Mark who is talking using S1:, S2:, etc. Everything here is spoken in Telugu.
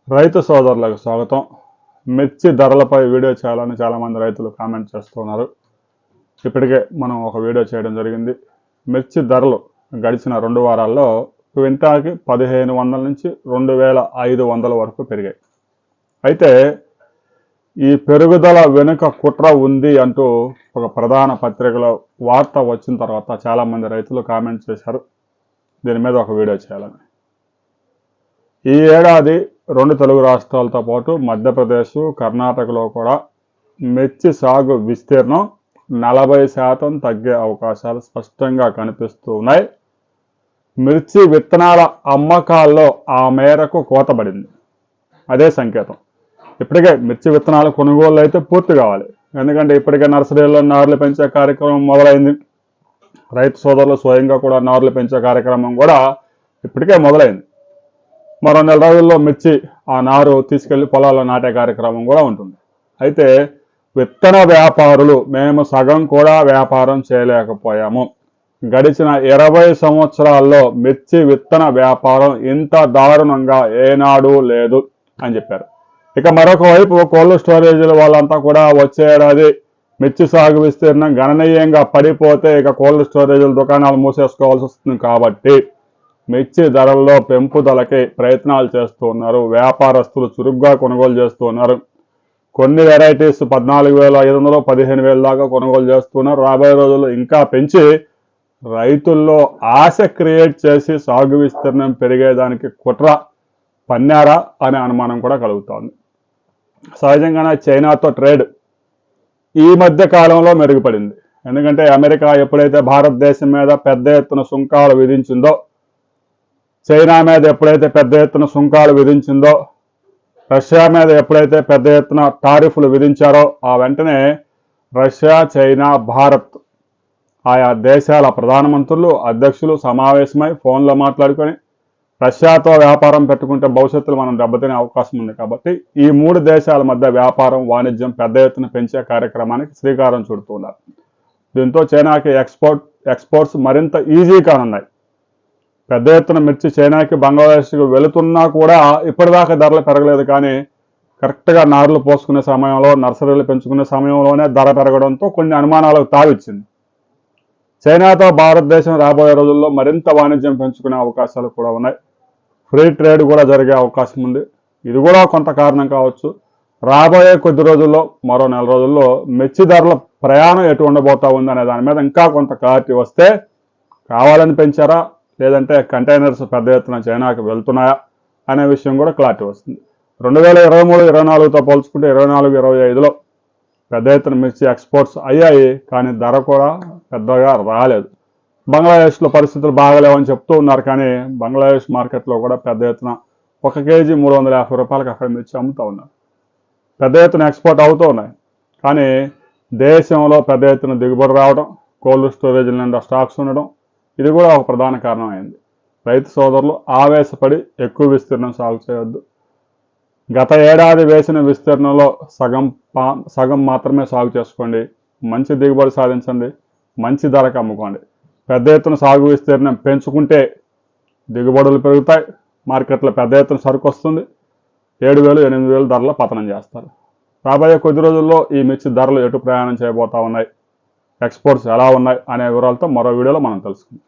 S1: రైతు సోదరులకు స్వాగతం. మిర్చి ధరలపై వీడియో చేయాలని చాలామంది రైతులు కామెంట్ చేస్తున్నారు. ఇప్పటికే మనం ఒక వీడియో చేయడం జరిగింది. మిర్చి ధరలు గడిచిన 2 వారాల్లో క్వింటాకి 1500 నుంచి 2500 వరకు పెరిగాయి. అయితే ఈ పెరుగుదల వెనుక కుట్ర ఉంది అంటూ ఒక ప్రధాన పత్రికలో వార్త వచ్చిన తర్వాత చాలామంది రైతులు కామెంట్ చేశారు. దీని మీద ఒక వీడియో చేయాలని. ఈ ఏడాది 2 తెలుగు రాష్ట్రాలతో పాటు మధ్యప్రదేశ్, కర్ణాటకలో కూడా మిర్చి సాగు విస్తీర్ణం 40% తగ్గే అవకాశాలు స్పష్టంగా కనిపిస్తూ ఉన్నాయి. మిర్చి విత్తనాల అమ్మకాల్లో ఆ మేరకు కోతబడింది. అదే సంకేతం. ఇప్పటికే మిర్చి విత్తనాల కొనుగోలు అయితే పూర్తి కావాలి. ఎందుకంటే ఇప్పటికే నర్సరీల్లో నార్లు పెంచే కార్యక్రమం మొదలైంది. రైతు సోదరులు స్వయంగా కూడా నార్లు పెంచే కార్యక్రమం కూడా ఇప్పటికే మొదలైంది. మరో 4 రోజుల్లో మిర్చి ఆ నారు తీసుకెళ్లి పొలాల్లో నాటే కార్యక్రమం కూడా ఉంటుంది. అయితే విత్తన వ్యాపారులు మేము సగం కూడా వ్యాపారం చేయలేకపోయాము. గడిచిన 20 సంవత్సరాల్లో మిర్చి విత్తన వ్యాపారం ఇంత దారుణంగా ఏనాడు లేదు అని చెప్పారు. ఇక మరొక వైపు కోల్డ్ స్టోరేజీల వాళ్ళంతా కూడా వచ్చే ఏడాది మిర్చి సాగు విస్తీర్ణం గణనీయంగా పడిపోతే ఇక కోల్డ్ స్టోరేజీల దుకాణాలు మూసేసుకోవాల్సి వస్తుంది. కాబట్టి మిర్చి ధరల్లో పెంపుదలకి ప్రయత్నాలు చేస్తూ ఉన్నారు. వ్యాపారస్తులు చురుగ్గా కొనుగోలు చేస్తూ ఉన్నారు. కొన్ని వెరైటీస్ 14,500, 15,000 దాకా కొనుగోలు చేస్తున్నారు. రాబోయే రోజుల్లో ఇంకా పెంచి రైతుల్లో ఆశ క్రియేట్ చేసి సాగు విస్తీర్ణం పెరిగేదానికి కుట్ర పన్నారా అనే అనుమానం కూడా కలుగుతోంది. సహజంగానే చైనాతో ట్రేడ్ ఈ మధ్య కాలంలో మెరుగుపడింది. ఎందుకంటే అమెరికా ఎప్పుడైతే భారతదేశం మీద పెద్ద ఎత్తున సుంకాలు విధించిందో, చైనా మీద ఎప్పుడైతే పెద్ద ఎత్తున సుంకాలు విధించిందో, రష్యా మీద ఎప్పుడైతే పెద్ద ఎత్తున టారిఫ్లు విధించారో ఆ వెంటనే రష్యా, చైనా, భారత్ ఆయా దేశాల ప్రధానమంత్రులు, అధ్యక్షులు సమావేశమై ఫోన్లో మాట్లాడుకొని రష్యాతో వ్యాపారం పెట్టుకుంటే భవిష్యత్తులో మనం దెబ్బతినే అవకాశం ఉంది. కాబట్టి ఈ 3 దేశాల మధ్య వ్యాపారం, వాణిజ్యం పెద్ద ఎత్తున పెంచే కార్యక్రమానికి శ్రీకారం చుడుతున్నారు. దీంతో చైనాకి ఎక్స్పోర్ట్స్ మరింత ఈజీ కానున్నాయి. పెద్ద ఎత్తున మిర్చి చైనాకి, బంగ్లాదేశ్కి వెళుతున్నా కూడా ఇప్పటిదాకా ధరలు పెరగలేదు. కానీ కరెక్ట్గా నార్లు పోసుకునే సమయంలో, నర్సరీలు పెంచుకునే సమయంలోనే ధర పెరగడంతో కొన్ని అనుమానాలకు తావిచ్చింది. చైనాతో భారతదేశం రాబోయే రోజుల్లో మరింత వాణిజ్యం పెంచుకునే అవకాశాలు కూడా ఉన్నాయి. ఫ్రీ ట్రేడ్ కూడా జరిగే అవకాశం ఉంది. ఇది కూడా కొంత కారణం కావచ్చు. రాబోయే కొద్ది రోజుల్లో, మరో 4 రోజుల్లో మిర్చి ధరల ప్రయాణం ఎటు ఉండబోతా ఉంది అనే దాని మీద ఇంకా కొంత క్లారిటీ వస్తే కావాలని పెంచారా, లేదంటే కంటైనర్స్ పెద్ద ఎత్తున చైనాకి వెళ్తున్నాయా అనే విషయం కూడా క్లారిటీ వస్తుంది. 2023-24తో పోల్చుకుంటే 24-25లో పెద్ద ఎత్తున మిర్చి ఎక్స్పోర్ట్స్ అయ్యాయి. కానీ ధర కూడా పెద్దగా రాలేదు. బంగ్లాదేశ్లో పరిస్థితులు బాగలేవని చెప్తూ ఉన్నారు. కానీ బంగ్లాదేశ్ మార్కెట్లో కూడా పెద్ద ఎత్తున 1 కేజీ 350 రూపాయలకు అక్కడ మిర్చి అమ్ముతూ ఉన్నారు. పెద్ద ఎత్తున ఎక్స్పోర్ట్ అవుతూ ఉన్నాయి. కానీ దేశంలో పెద్ద ఎత్తున దిగుబడి రావడం, కోల్డ్ స్టోరేజీల నిండా స్టాక్స్ ఉండడం, ఇది కూడా ఒక ప్రధాన కారణం అయింది. రైతు సోదరులు ఆవేశపడి ఎక్కువ విస్తీర్ణం సాగు చేయవద్దు. గత ఏడాది వేసిన విస్తీర్ణంలో సగం మాత్రమే సాగు చేసుకోండి. మంచి దిగుబడి సాధించండి. మంచి ధరకు అమ్ముకోండి. పెద్ద ఎత్తున సాగు విస్తీర్ణం పెంచుకుంటే దిగుబడులు పెరుగుతాయి. మార్కెట్లో పెద్ద ఎత్తున సరుకు వస్తుంది. 7,000, 8,000 ధరలో పతనం చేస్తారు. రాబోయే కొద్ది రోజుల్లో ఈ మిర్చి ధరలు ఎటు ప్రయాణం చేయబోతా ఉన్నాయి, ఎక్స్పోర్ట్స్ ఎలా ఉన్నాయి అనే వివరాలతో మరో వీడియోలో మనం తెలుసుకుందాం.